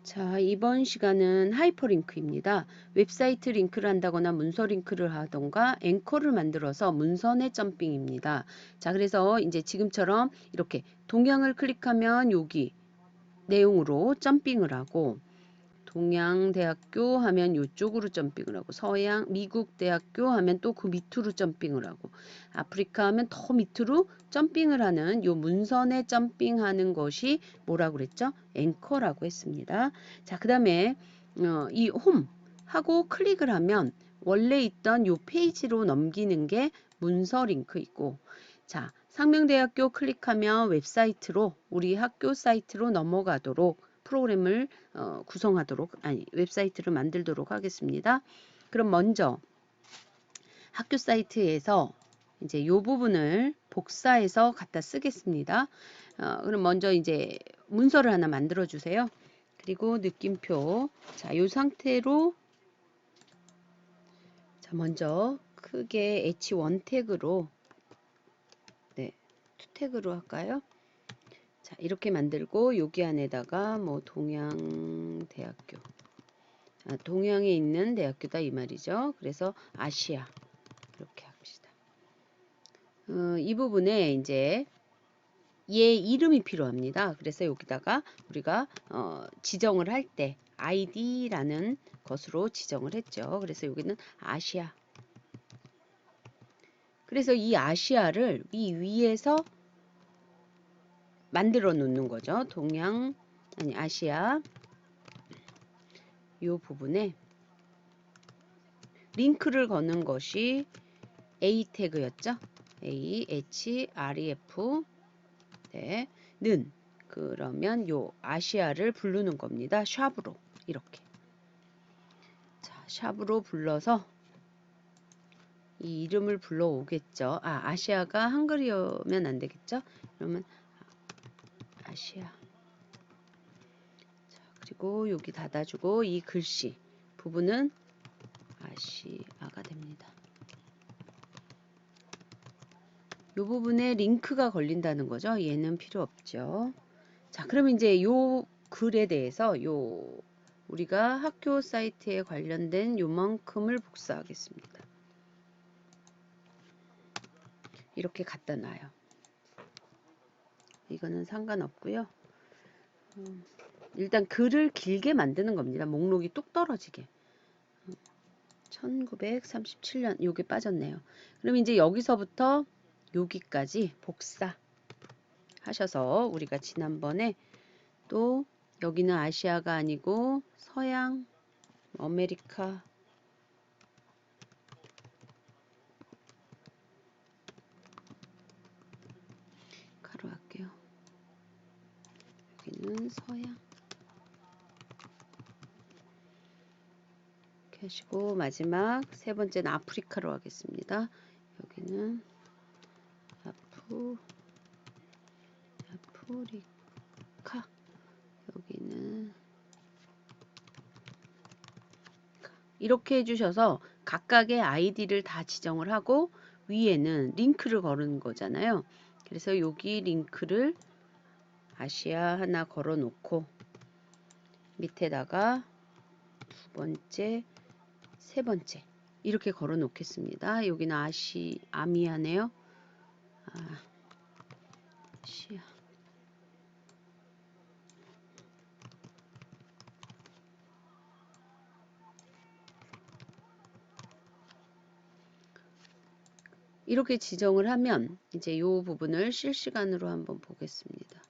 자, 이번 시간은 하이퍼링크입니다. 웹사이트 링크를 한다거나 문서 링크를 하던가 앵커를 만들어서 문선의 점핑입니다. 자, 그래서 이제 지금처럼 이렇게 동향을 클릭하면 여기 내용으로 점핑을 하고 동양대학교 하면 이쪽으로 점핑을 하고 서양 미국대학교 하면 또 그 밑으로 점핑을 하고 아프리카 하면 더 밑으로 점핑을 하는 요 문선에 점핑하는 것이 뭐라고 그랬죠? 앵커라고 했습니다. 자, 그다음에 이 홈 하고 클릭을 하면 원래 있던 요 페이지로 넘기는 게 문서 링크이고 자, 상명대학교 클릭하면 웹사이트로 우리 학교 사이트로 넘어가도록 프로그램을 구성하도록 웹사이트를 만들도록 하겠습니다. 그럼 먼저 학교 사이트에서 이제 이 부분을 복사해서 갖다 쓰겠습니다. 그럼 먼저 이제 문서를 하나 만들어 주세요. 그리고 느낌표 자, 이 상태로 자, 먼저 크게 H1 태그로 네, 2 태그로 할까요? 자, 이렇게 만들고 여기 안에다가 뭐 동양대학교 동양에 있는 대학교다 이 말이죠. 그래서 아시아 이렇게 합시다. 이 부분에 이제 얘 이름이 필요합니다. 그래서 여기다가 우리가 지정을 할 때 id라는 것으로 지정을 했죠. 그래서 여기는 아시아. 그래서 이 아시아를 이 위에서 만들어 놓는 거죠. 아시아 이 부분에 링크를 거는 것이 A 태그였죠. A, H, REF 네, 는 그러면 요 아시아를 부르는 겁니다. 샵으로 이렇게 자, 샵으로 불러서 이 이름을 불러오겠죠. 아시아가 한글이면 안 되겠죠. 그러면 아시아 자, 그리고 여기 닫아주고 이 글씨 부분은 아시아가 됩니다. 이 부분에 링크가 걸린다는 거죠. 얘는 필요 없죠. 자, 그럼 이제 요 글에 대해서 우리가 학교 사이트에 관련된 요만큼을 복사하겠습니다. 이렇게 갖다 놔요. 이거는 상관없고요. 일단 글을 길게 만드는 겁니다. 목록이 뚝 떨어지게. 1937년 요게 빠졌네요. 그럼 이제 여기서부터 여기까지 복사 하셔서 우리가 지난번에 또 여기는 아시아가 아니고 서양 아메리카 가로 할게요. 여기는 서양 이렇게 하시고 마지막 세 번째는 아프리카로 하겠습니다. 여기는 아프리카 여기는 이렇게 해주셔서 각각의 아이디를 다 지정을 하고 위에는 링크를 거는 거잖아요. 그래서 여기 링크를 아시아 하나 걸어 놓고 밑에다가 두 번째, 세 번째 이렇게 걸어 놓겠습니다. 여기는 아미아네요. 아시아 이렇게 지정을 하면 이제 이 부분을 실시간으로 한번 보겠습니다.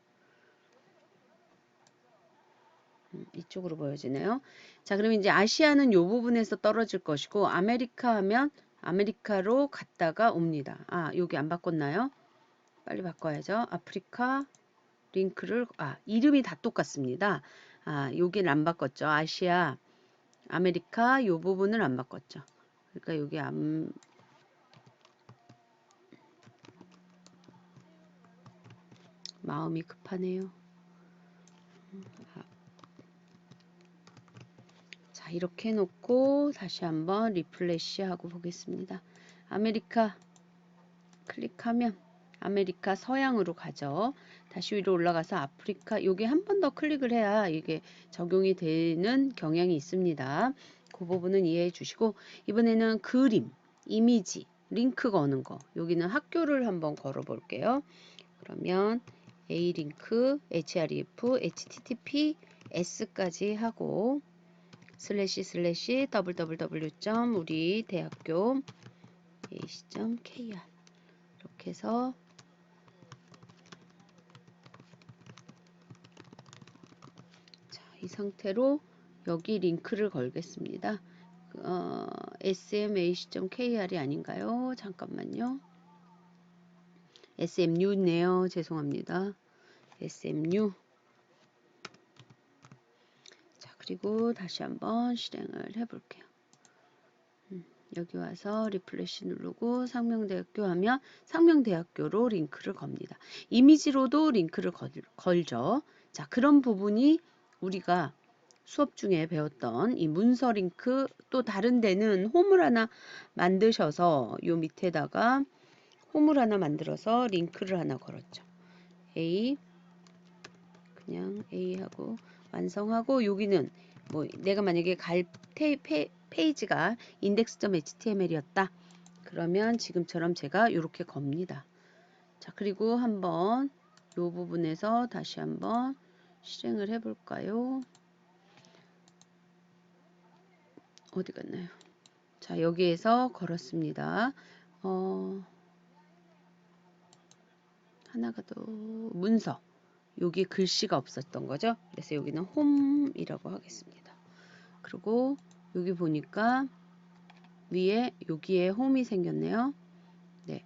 이쪽으로 보여지네요. 자, 그럼 이제 아시아는 이 부분에서 떨어질 것이고 아메리카 하면 아메리카로 갔다가 옵니다. 여기 안 바꿨나요? 빨리 바꿔야죠. 아프리카 링크를 이름이 다 똑같습니다. 여기는 안 바꿨죠. 아시아 아메리카 이 부분을 안 바꿨죠. 그러니까 여기 마음이 급하네요. 자, 이렇게 해놓고 다시 한번 리플래시 하고 보겠습니다. 아메리카 클릭하면 아메리카 서양으로 가죠. 다시 위로 올라가서 아프리카, 요게 한 번 더 클릭을 해야 이게 적용이 되는 경향이 있습니다. 그 부분은 이해해 주시고, 이번에는 그림, 이미지, 링크 거는 거, 여기는 학교를 한번 걸어 볼게요. 그러면 A 링크, href, http, s까지 하고 슬래시 www. 우리 대학교 ac.kr 이렇게 해서 자, 이 상태로 여기 링크를 걸겠습니다. smac.kr이 아닌가요? 잠깐만요. SMU네요. 죄송합니다. SMU. 자, 그리고 다시 한번 실행을 해볼게요. 여기 와서 리플레시 누르고 상명대학교 하면 상명대학교로 링크를 겁니다. 이미지로도 링크를 걸죠. 자, 그런 부분이 우리가 수업 중에 배웠던 이 문서 링크, 또 다른 데는 홈을 하나 만드셔서 요 밑에다가 홈을 하나 만들어서 링크를 하나 걸었죠. A 그냥 A 하고 완성하고, 여기는 뭐 내가 만약에 갈 페이지가 index.html이었다. 그러면 지금처럼 제가 이렇게 겁니다. 자, 그리고 한번 이 부분에서 다시 한번 실행을 해 볼까요? 어디 갔나요? 자, 여기에서 걸었습니다. 하나가 더 문서. 여기 글씨가 없었던 거죠. 그래서 여기는 홈이라고 하겠습니다. 그리고 여기 보니까 위에 여기에 홈이 생겼네요. 네.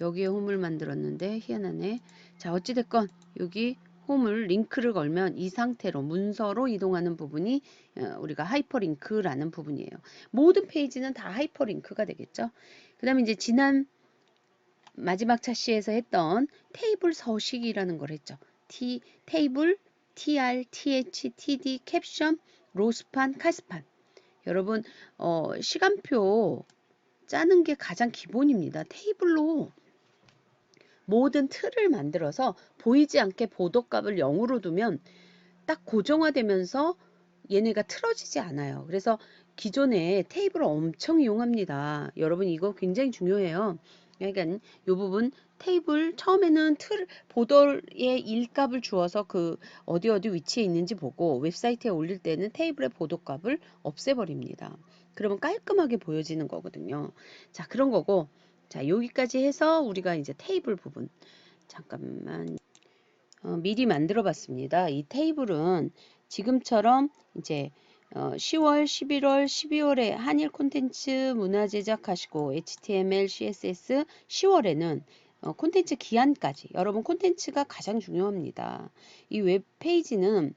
여기에 홈을 만들었는데 희한하네. 자, 어찌됐건 여기 홈을 링크를 걸면 이 상태로 문서로 이동하는 부분이 우리가 하이퍼링크라는 부분이에요. 모든 페이지는 다 하이퍼링크가 되겠죠. 그 다음에 이제 지난 마지막 차시에서 했던 테이블 서식이라는 걸 했죠. 테이블, tr, th, td, 캡션, 로스판, 카스판. 여러분 시간표 짜는 게 가장 기본입니다. 테이블로 모든 틀을 만들어서 보이지 않게 보도값을 0으로 두면 딱 고정화되면서 얘네가 틀어지지 않아요. 그래서 기존에 테이블을 엄청 이용합니다. 여러분 이거 굉장히 중요해요. 그러니까 이 부분 테이블 처음에는 보도의 일값을 주어서 그 어디 위치에 있는지 보고 웹사이트에 올릴 때는 테이블의 보도값을 없애버립니다. 그러면 깔끔하게 보여지는 거거든요. 자, 그런 거고, 자, 여기까지 해서 우리가 이제 테이블 부분 잠깐만 미리 만들어 봤습니다. 이 테이블은 지금처럼 이제 10월, 11월, 12월에 한일 콘텐츠 문화 제작하시고 HTML, CSS 10월에는 콘텐츠 기한까지, 여러분 콘텐츠가 가장 중요합니다. 이 웹페이지는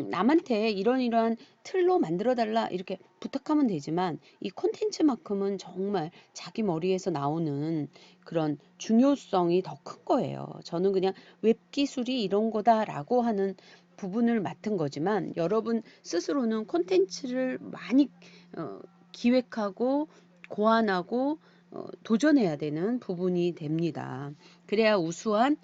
남한테 이러한 틀로 만들어 달라 이렇게 부탁하면 되지만 이 콘텐츠만큼은 정말 자기 머리에서 나오는 그런 중요성이 더 큰 거예요. 저는 그냥 웹 기술이 이런 거다라고 하는 부분을 맡은 거지만 여러분 스스로는 콘텐츠를 많이 기획하고 고안하고 도전해야 되는 부분이 됩니다. 그래야 우수한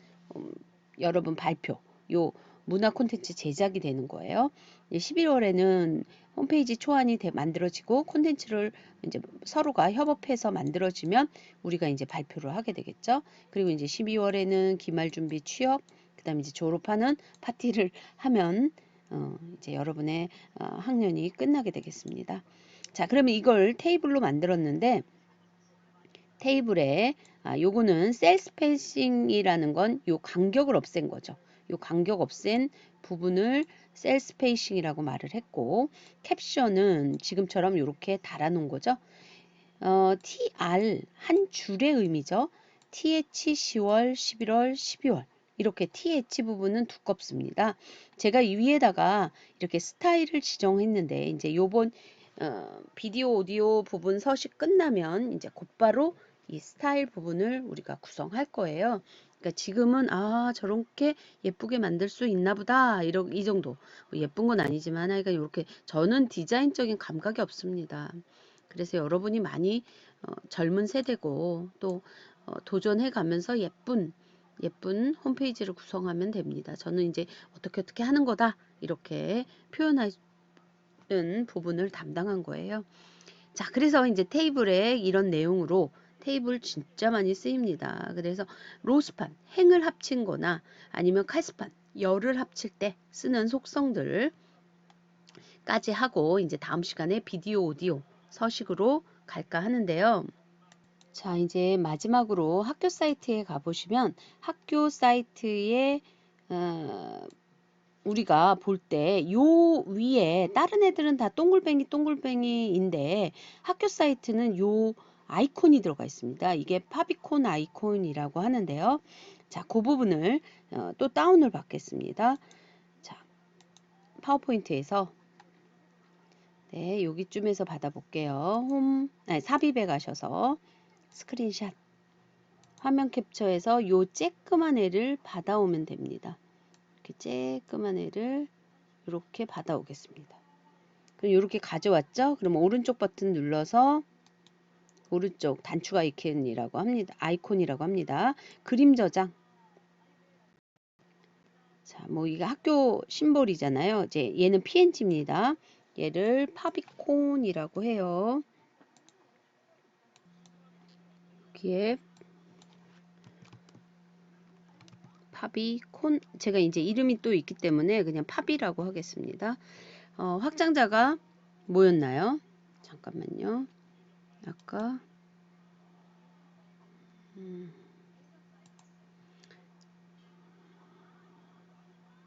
여러분 발표, 요 문화 콘텐츠 제작이 되는 거예요. 11월에는 홈페이지 초안이 만들어지고 콘텐츠를 이제 서로가 협업해서 만들어지면 우리가 이제 발표를 하게 되겠죠. 그리고 이제 12월에는 기말 준비 취업, 그다음에 이제 졸업하는 파티를 하면 이제 여러분의 학년이 끝나게 되겠습니다. 자, 그러면 이걸 테이블로 만들었는데 테이블에 요거는 셀 스페이싱이라는 건 요 간격을 없앤 거죠. 요 간격 없앤 부분을 셀 스페이싱이라고 말을 했고, 캡션은 지금처럼 이렇게 달아놓은 거죠. tr 한 줄의 의미죠. th 10월, 11월, 12월 이렇게 th 부분은 두껍습니다. 제가 이 위에다가 이렇게 스타일을 지정했는데 이제 요번 비디오 오디오 부분 서식 끝나면 이제 곧바로 이 스타일 부분을 우리가 구성할 거예요. 그러니까 지금은 저렇게 예쁘게 만들 수 있나 보다 이 정도. 예쁜 건 아니지만 그러니까 이렇게 저는 디자인적인 감각이 없습니다. 그래서 여러분이 많이 젊은 세대고 또 도전해 가면서 예쁜 홈페이지를 구성하면 됩니다. 저는 이제 어떻게 하는 거다 이렇게 표현하는 부분을 담당한 거예요. 자, 그래서 이제 테이블에 이런 내용으로 테이블 진짜 많이 쓰입니다. 그래서 로스판, 행을 합친 거나 아니면 칼스판, 열을 합칠 때 쓰는 속성들까지 하고 이제 다음 시간에 비디오, 오디오 서식으로 갈까 하는데요. 자, 이제 마지막으로 학교 사이트에 가보시면 학교 사이트에 우리가 볼 때 요 위에 다른 애들은 다 동글뱅이인데 학교 사이트는 요 아이콘이 들어가 있습니다. 이게 파비콘 아이콘이라고 하는데요. 자, 그 부분을 또 다운을 받겠습니다. 자, 파워포인트에서 네, 여기쯤에서 받아볼게요. 삽입에 가셔서 스크린샷 화면 캡처해서 요 쬐끄만 애를 받아오면 됩니다. 이렇게 쬐끄만 애를 이렇게 받아오겠습니다. 그럼 이렇게 가져왔죠? 그럼 오른쪽 버튼 눌러서 오른쪽 단추 아이콘이라고 합니다. 그림 저장. 자, 뭐 이게 학교 심볼이잖아요. 이제 얘는 PNG입니다. 얘를 파비콘이라고 해요. 여기에 파비콘, 제가 이제 이름이 또 있기 때문에 그냥 파비라고 하겠습니다. 확장자가 뭐였나요? 잠깐만요. 아까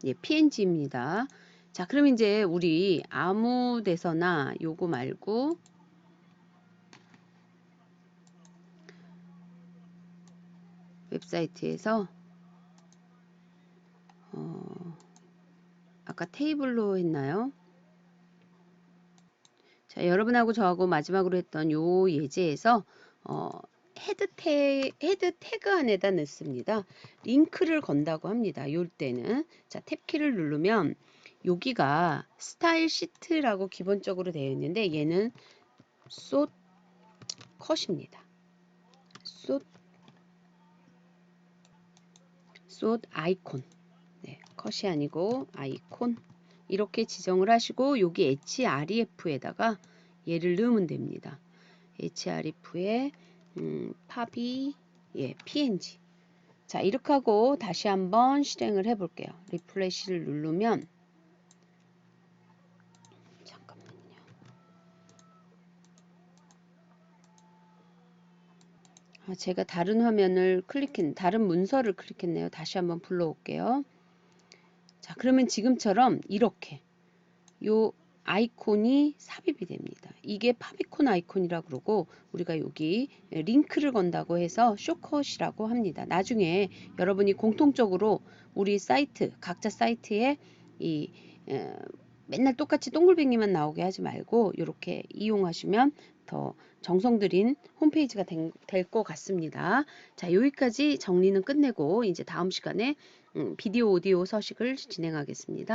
예, PNG입니다. 자, 그럼 이제 우리 아무 데서나 요거 말고 웹사이트에서 아까 테이블로 했나요? 자, 여러분하고 저하고 마지막으로 했던 요 예제에서 헤드 태그 안에다 넣습니다. 링크를 건다고 합니다. 요 때는 자, 탭키를 누르면 여기가 스타일 시트라고 기본적으로 되어 있는데 얘는 숏 컷입니다. 숏 아이콘. 네, 컷이 아니고 아이콘. 이렇게 지정을 하시고 여기 href에다가 얘를 넣으면 됩니다. href에 파비 png. 자, 이렇게 하고 다시 한번 실행을 해 볼게요. 리플레시를 누르면 잠깐만요. 제가 다른 화면을 다른 문서를 클릭했네요. 다시 한번 불러올게요. 자, 그러면 지금처럼 이렇게 요 아이콘이 삽입이 됩니다. 이게 파비콘 아이콘이라고 그러고 우리가 여기 링크를 건다고 해서 쇼컷이라고 합니다. 나중에 여러분이 공통적으로 우리 사이트 각자 사이트에 이 맨날 똑같이 동글뱅이만 나오게 하지 말고 이렇게 이용하시면 더 정성 들인 홈페이지가 될 것 같습니다. 자, 여기까지 정리는 끝내고 이제 다음 시간에 비디오 오디오 서식을 진행하겠습니다.